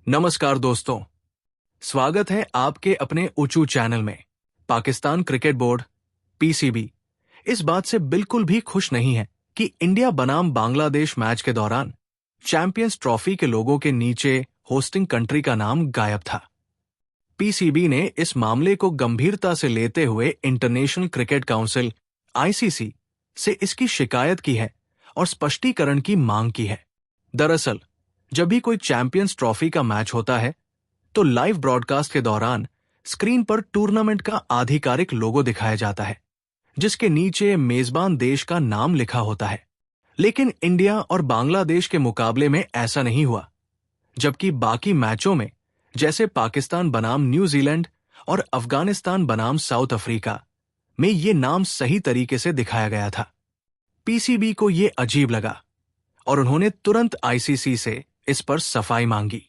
नमस्कार दोस्तों, स्वागत है आपके अपने ऊंचू चैनल में। पाकिस्तान क्रिकेट बोर्ड पीसीबी इस बात से बिल्कुल भी खुश नहीं है कि इंडिया बनाम बांग्लादेश मैच के दौरान चैंपियंस ट्रॉफी के लोगों के नीचे होस्टिंग कंट्री का नाम गायब था। पीसीबी ने इस मामले को गंभीरता से लेते हुए इंटरनेशनल क्रिकेट काउंसिल आईसीसी से इसकी शिकायत की है और स्पष्टीकरण की मांग की है। दरअसल जब भी कोई चैंपियंस ट्रॉफी का मैच होता है तो लाइव ब्रॉडकास्ट के दौरान स्क्रीन पर टूर्नामेंट का आधिकारिक लोगो दिखाया जाता है, जिसके नीचे मेजबान देश का नाम लिखा होता है। लेकिन इंडिया और बांग्लादेश के मुकाबले में ऐसा नहीं हुआ, जबकि बाकी मैचों में जैसे पाकिस्तान बनाम न्यूजीलैंड और अफगानिस्तान बनाम साउथ अफ्रीका में ये नाम सही तरीके से दिखाया गया था। पीसीबी को ये अजीब लगा और उन्होंने तुरंत आईसीसी से इस पर सफाई मांगी।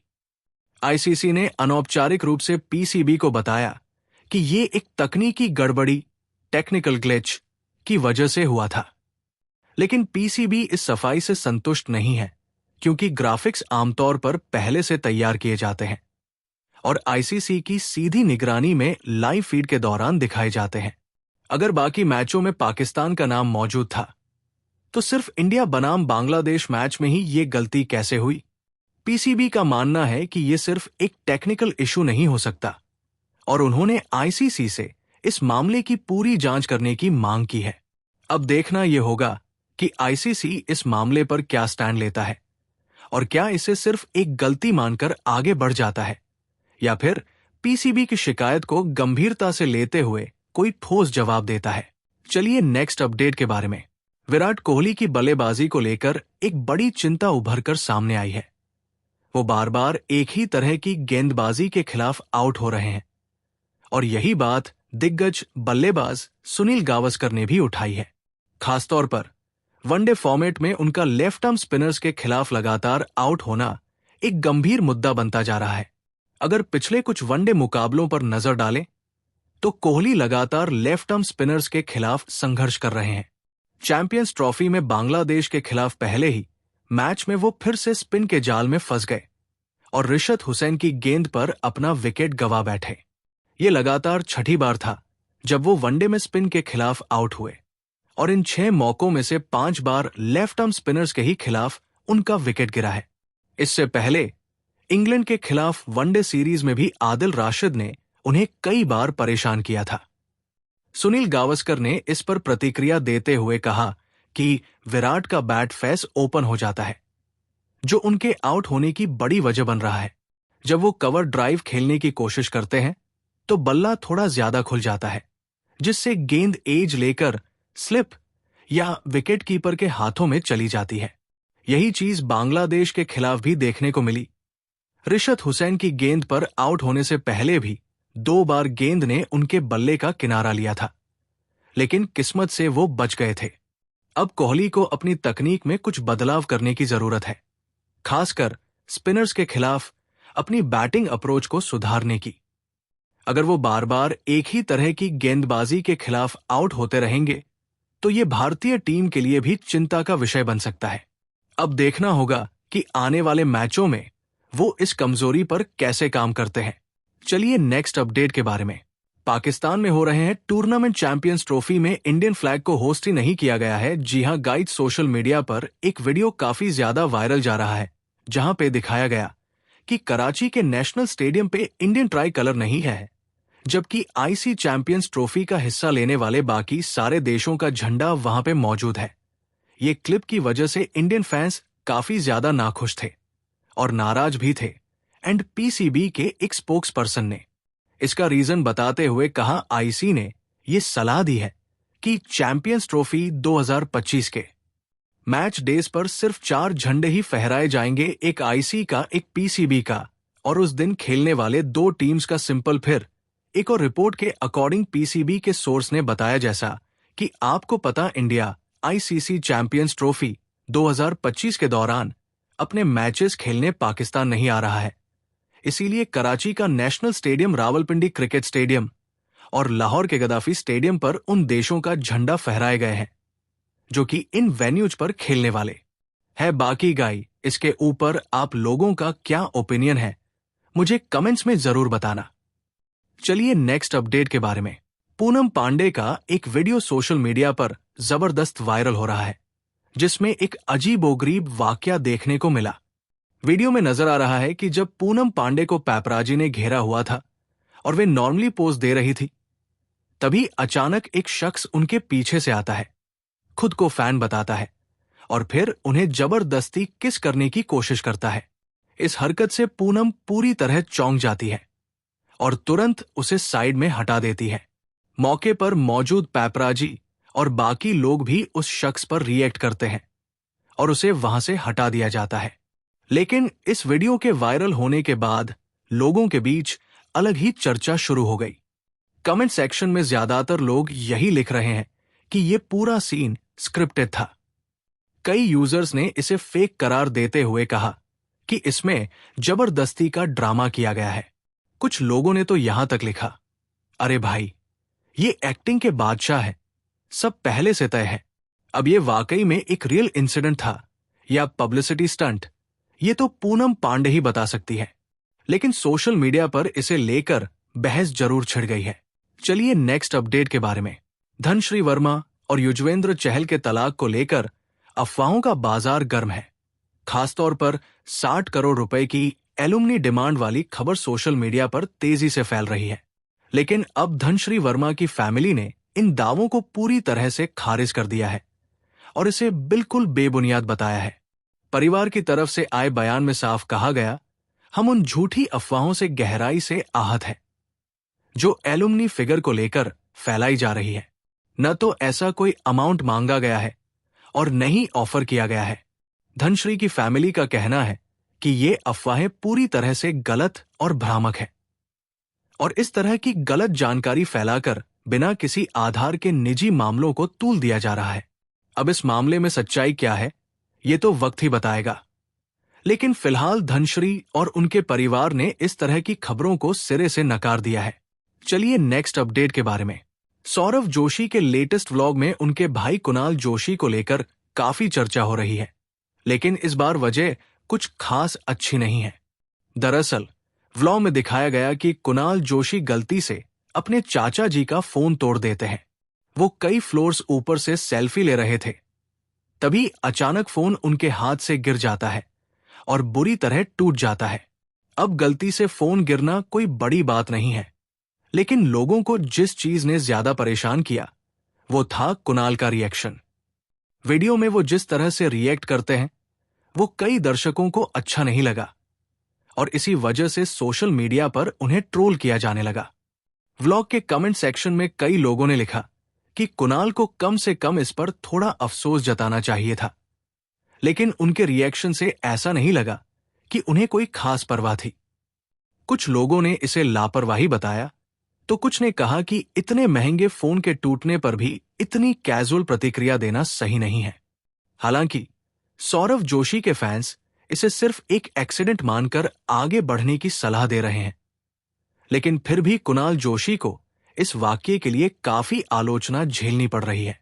आईसीसी ने अनौपचारिक रूप से पीसीबी को बताया कि ये एक तकनीकी गड़बड़ी टेक्निकल ग्लिच की वजह से हुआ था। लेकिन पीसीबी इस सफाई से संतुष्ट नहीं है, क्योंकि ग्राफिक्स आमतौर पर पहले से तैयार किए जाते हैं और आईसीसी की सीधी निगरानी में लाइव फीड के दौरान दिखाए जाते हैं। अगर बाकी मैचों में पाकिस्तान का नाम मौजूद था तो सिर्फ इंडिया बनाम बांग्लादेश मैच में ही ये गलती कैसे हुई? पीसीबी का मानना है कि ये सिर्फ एक टेक्निकल इशू नहीं हो सकता और उन्होंने आईसीसी से इस मामले की पूरी जांच करने की मांग की है। अब देखना यह होगा कि आईसीसी इस मामले पर क्या स्टैंड लेता है और क्या इसे सिर्फ एक गलती मानकर आगे बढ़ जाता है या फिर पीसीबी की शिकायत को गंभीरता से लेते हुए कोई ठोस जवाब देता है। चलिए नेक्स्ट अपडेट के बारे में। विराट कोहली की बल्लेबाजी को लेकर एक बड़ी चिंता उभरकर सामने आई है। वो बार बार एक ही तरह की गेंदबाजी के खिलाफ आउट हो रहे हैं और यही बात दिग्गज बल्लेबाज सुनील गावस्कर ने भी उठाई है। खासतौर पर वनडे फॉर्मेट में उनका लेफ्ट आर्म स्पिनर्स के खिलाफ लगातार आउट होना एक गंभीर मुद्दा बनता जा रहा है। अगर पिछले कुछ वनडे मुकाबलों पर नजर डालें तो कोहली लगातार लेफ्ट आर्म स्पिनर्स के खिलाफ संघर्ष कर रहे हैं। चैंपियंस ट्रॉफी में बांग्लादेश के खिलाफ पहले ही मैच में वो फिर से स्पिन के जाल में फंस गए और रिशत हुसैन की गेंद पर अपना विकेट गंवा बैठे। ये लगातार छठी बार था जब वो वनडे में स्पिन के खिलाफ आउट हुए और इन 6 मौकों में से 5 बार लेफ्ट आर्म स्पिनर्स के ही खिलाफ उनका विकेट गिरा है। इससे पहले इंग्लैंड के खिलाफ वनडे सीरीज में भी आदिल राशिद ने उन्हें कई बार परेशान किया था। सुनील गावस्कर ने इस पर प्रतिक्रिया देते हुए कहा कि विराट का बैट फेस ओपन हो जाता है, जो उनके आउट होने की बड़ी वजह बन रहा है। जब वो कवर ड्राइव खेलने की कोशिश करते हैं तो बल्ला थोड़ा ज्यादा खुल जाता है, जिससे गेंद एज लेकर स्लिप या विकेट कीपर के हाथों में चली जाती है। यही चीज बांग्लादेश के खिलाफ भी देखने को मिली। रिशत हुसैन की गेंद पर आउट होने से पहले भी 2 बार गेंद ने उनके बल्ले का किनारा लिया था, लेकिन किस्मत से वो बच गए थे। अब कोहली को अपनी तकनीक में कुछ बदलाव करने की जरूरत है, खासकर स्पिनर्स के खिलाफ अपनी बैटिंग अप्रोच को सुधारने की। अगर वो बार बार एक ही तरह की गेंदबाजी के खिलाफ आउट होते रहेंगे तो ये भारतीय टीम के लिए भी चिंता का विषय बन सकता है। अब देखना होगा कि आने वाले मैचों में वो इस कमजोरी पर कैसे काम करते हैं। चलिए नेक्स्ट अपडेट के बारे में। पाकिस्तान में हो रहे हैं टूर्नामेंट चैंपियंस ट्रॉफी में इंडियन फ्लैग को होस्ट ही नहीं किया गया है। जी हां गाइस, सोशल मीडिया पर एक वीडियो काफी ज्यादा वायरल जा रहा है, जहां पे दिखाया गया कि कराची के नेशनल स्टेडियम पे इंडियन ट्राई कलर नहीं है, जबकि आईसी चैंपियंस ट्रॉफी का हिस्सा लेने वाले बाकी सारे देशों का झंडा वहां पे मौजूद है। ये क्लिप की वजह से इंडियन फैंस काफी ज्यादा नाखुश थे और नाराज भी थे एंड पीसीबी के एक स्पोक्स पर्सन ने इसका रीजन बताते हुए कहा, आईसी ने ये सलाह दी है कि चैंपियंस ट्रॉफी 2025 के मैच डेज पर सिर्फ 4 झंडे ही फहराए जाएंगे, एक आईसी का, एक पीसीबी का और उस दिन खेलने वाले 2 टीम्स का सिंपल। फिर एक और रिपोर्ट के अकॉर्डिंग पीसीबी के सोर्स ने बताया जैसा कि आपको पता इंडिया आईसीसी चैंपियंस ट्रॉफी 2025 के दौरान अपने मैचेस खेलने पाकिस्तान नहीं आ रहा है, इसीलिए कराची का national stadium, Rawalpindi cricket stadium और लाहौर के गद्दाफी स्टेडियम पर उन देशों का झंडा फहराए गए हैं जो कि इन वेन्यूज पर खेलने वाले है। बाकी गाई इसके ऊपर आप लोगों का क्या ओपिनियन है मुझे कमेंट्स में जरूर बताना। चलिए नेक्स्ट अपडेट के बारे में। पूनम पांडे का एक वीडियो सोशल मीडिया पर जबरदस्त वायरल हो रहा है, जिसमें एक अजीबोगरीब वाकया देखने को मिला। वीडियो में नजर आ रहा है कि जब पूनम पांडे को पैपराजी ने घेरा हुआ था और वे नॉर्मली पोज दे रही थी, तभी अचानक एक शख्स उनके पीछे से आता है, खुद को फैन बताता है और फिर उन्हें जबरदस्ती किस करने की कोशिश करता है। इस हरकत से पूनम पूरी तरह चौंक जाती है और तुरंत उसे साइड में हटा देती है। मौके पर मौजूद पैपराजी और बाकी लोग भी उस शख्स पर रिएक्ट करते हैं और उसे वहां से हटा दिया जाता है। लेकिन इस वीडियो के वायरल होने के बाद लोगों के बीच अलग ही चर्चा शुरू हो गई। कमेंट सेक्शन में ज्यादातर लोग यही लिख रहे हैं कि यह पूरा सीन स्क्रिप्टेड था। कई यूजर्स ने इसे फेक करार देते हुए कहा कि इसमें जबरदस्ती का ड्रामा किया गया है। कुछ लोगों ने तो यहां तक लिखा, अरे भाई, ये एक्टिंग के बादशाह है, सब पहले से तय है। अब ये वाकई में एक रियल इंसिडेंट था या पब्लिसिटी स्टंट, ये तो पूनम पांडे ही बता सकती है। लेकिन सोशल मीडिया पर इसे लेकर बहस जरूर छिड़ गई है। चलिए नेक्स्ट अपडेट के बारे में। धनश्री वर्मा और युजवेंद्र चहल के तलाक को लेकर अफवाहों का बाजार गर्म है। खासतौर पर 60 करोड़ रुपए की एलुमनी डिमांड वाली खबर सोशल मीडिया पर तेजी से फैल रही है। लेकिन अब धनश्री वर्मा की फैमिली ने इन दावों को पूरी तरह से खारिज कर दिया है और इसे बिल्कुल बेबुनियाद बताया है। परिवार की तरफ से आए बयान में साफ कहा गया, हम उन झूठी अफवाहों से गहराई से आहत हैं जो एलुमनी फिगर को लेकर फैलाई जा रही है। न तो ऐसा कोई अमाउंट मांगा गया है और न ही ऑफर किया गया है। धनश्री की फैमिली का कहना है कि ये अफवाहें पूरी तरह से गलत और भ्रामक है और इस तरह की गलत जानकारी फैलाकर बिना किसी आधार के निजी मामलों को तूल दिया जा रहा है। अब इस मामले में सच्चाई क्या है, ये तो वक्त ही बताएगा। लेकिन फिलहाल धनश्री और उनके परिवार ने इस तरह की खबरों को सिरे से नकार दिया है। चलिए नेक्स्ट अपडेट के बारे में। सौरव जोशी के लेटेस्ट व्लॉग में उनके भाई कुणाल जोशी को लेकर काफी चर्चा हो रही है, लेकिन इस बार वजह कुछ खास अच्छी नहीं है। दरअसल व्लॉग में दिखाया गया कि कुणाल जोशी गलती से अपने चाचा जी का फोन तोड़ देते हैं। वो कई फ्लोर्स ऊपर से सेल्फी ले रहे थे, तभी अचानक फोन उनके हाथ से गिर जाता है और बुरी तरह टूट जाता है। अब गलती से फोन गिरना कोई बड़ी बात नहीं है, लेकिन लोगों को जिस चीज ने ज्यादा परेशान किया वो था कुणाल का रिएक्शन। वीडियो में वो जिस तरह से रिएक्ट करते हैं वो कई दर्शकों को अच्छा नहीं लगा और इसी वजह से सोशल मीडिया पर उन्हें ट्रोल किया जाने लगा। व्लॉग के कमेंट सेक्शन में कई लोगों ने लिखा कि कुणाल को कम से कम इस पर थोड़ा अफसोस जताना चाहिए था, लेकिन उनके रिएक्शन से ऐसा नहीं लगा कि उन्हें कोई खास परवाह थी। कुछ लोगों ने इसे लापरवाही बताया तो कुछ ने कहा कि इतने महंगे फोन के टूटने पर भी इतनी कैजुअल प्रतिक्रिया देना सही नहीं है। हालांकि सौरव जोशी के फैंस इसे सिर्फ एक एक्सीडेंट मानकर आगे बढ़ने की सलाह दे रहे हैं, लेकिन फिर भी कुणाल जोशी को इस वाकये के लिए काफी आलोचना झेलनी पड़ रही है।